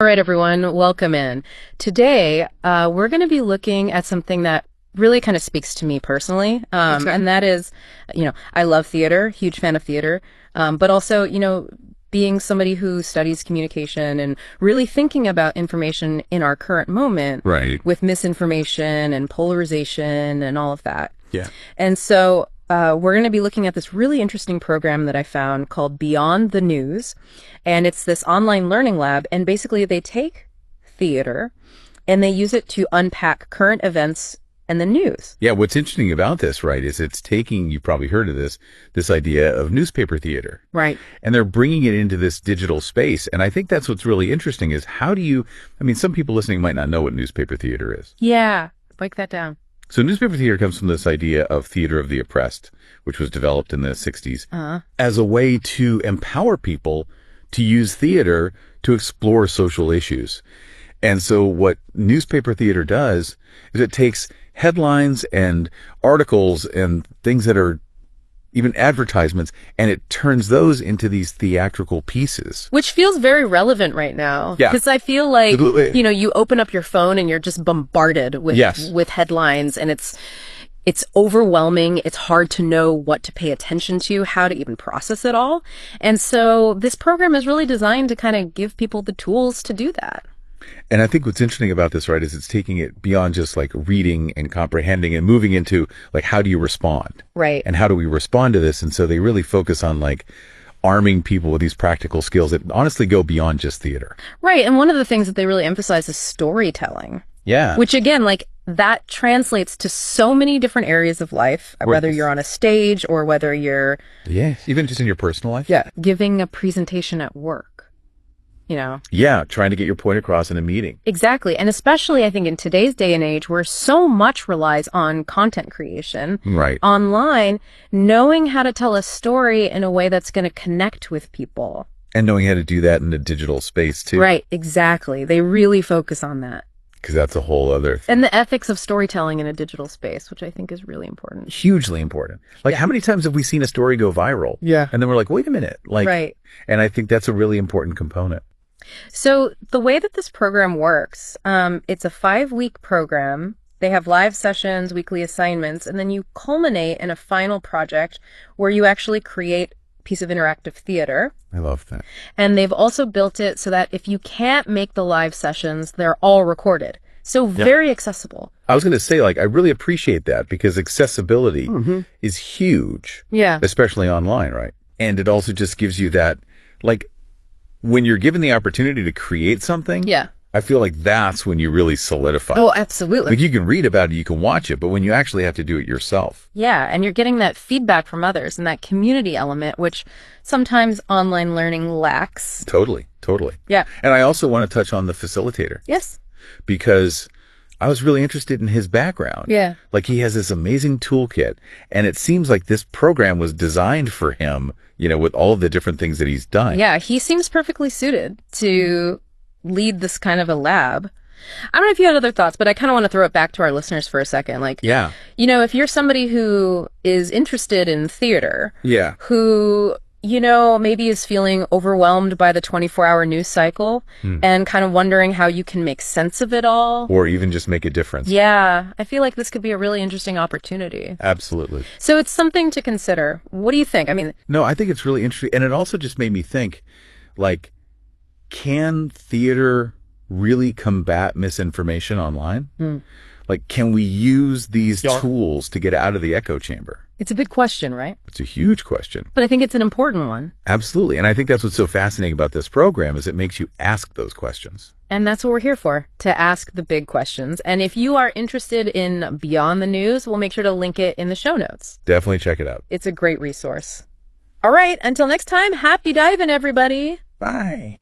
All right, everyone, welcome in. Today, we're going to be looking at something that really kind of speaks to me personally, and that is, I love theater, huge fan of theater, but also, being somebody who studies communication and really thinking about information in our current moment, Right. with misinformation and polarization and all of that. Yeah. And so we're going to be looking at this really interesting program that I found called Beyond the News. And it's this online learning lab. And basically they take theater and they use it to unpack current events and the news. Yeah. What's interesting about this, right, is it's taking, you probably heard of this idea of newspaper theater. Right. And they're bringing it into this digital space. And I think that's what's really interesting is some people listening might not know what newspaper theater is. Yeah. Break that down. So newspaper theater comes from this idea of theater of the oppressed, which was developed in the 60s as a way to empower people to use theater to explore social issues. And so what newspaper theater does is it takes headlines and articles and things that are even advertisements, and it turns those into these theatrical pieces. Which feels very relevant right now. Yeah. Because I feel like, Absolutely. you open up your phone and you're just bombarded with Yes. with headlines, and it's overwhelming. It's hard to know what to pay attention to, how to even process it all. And so this program is really designed to kind of give people the tools to do that. And I think what's interesting about this, right, is it's taking it beyond just like reading and comprehending and moving into like, how do you respond? Right. And how do we respond to this? And so they really focus on like arming people with these practical skills that honestly go beyond just theater. Right. And one of the things that they really emphasize is storytelling. Yeah. Which again, like that translates to so many different areas of life, whether you're on a stage or whether you're even just in your personal life. giving a presentation at work. Yeah, trying to get your point across in a meeting. Exactly. And especially, I think, in today's day and age where so much relies on content creation Right. online, knowing how to tell a story in a way that's going to connect with people. And knowing how to do that in a digital space too. Right. Exactly. They really focus on that. Because that's a whole other thing. And the ethics of storytelling in a digital space, which I think is really important. Hugely important. Like how many times have we seen a story go viral? Yeah. And then we're like, wait a minute. Like, right. And I think that's a really important component. So the way that this program works, it's a 5-week program. They have live sessions, weekly assignments, and then you culminate in a final project where you actually create a piece of interactive theater. I love that. And they've also built it so that if you can't make the live sessions, they're all recorded. So very accessible. I was going to say, like, I really appreciate that because accessibility is huge. Yeah. Especially online, right? And it also just gives you that, like, when you're given the opportunity to create something, I feel like that's when you really solidify. Oh, absolutely. Like you can read about it, you can watch it, but when you actually have to do it yourself. Yeah, and you're getting that feedback from others and that community element, which sometimes online learning lacks. Totally, totally. Yeah. And I also want to touch on the facilitator. Yes. Because I was really interested in his background. Yeah. Like he has this amazing toolkit, and it seems like this program was designed for him, with all of the different things that he's done. Yeah, he seems perfectly suited to lead this kind of a lab. I don't know if you had other thoughts, but I kind of want to throw it back to our listeners for a second. Like, if you're somebody who is interested in theater, who, maybe is feeling overwhelmed by the 24-hour news cycle and kind of wondering how you can make sense of it all. Or even just make a difference. Yeah, I feel like this could be a really interesting opportunity. Absolutely. So it's something to consider. What do you think? I mean, no, I think it's really interesting. And it also just made me think, like, can theater really combat misinformation online? Like, can we use these tools to get out of the echo chamber? It's a big question, right? It's a huge question. But I think it's an important one. Absolutely. And I think that's what's so fascinating about this program is it makes you ask those questions. And that's what we're here for, to ask the big questions. And if you are interested in Beyond the News, we'll make sure to link it in the show notes. Definitely check it out. It's a great resource. All right. Until next time, happy diving, everybody. Bye.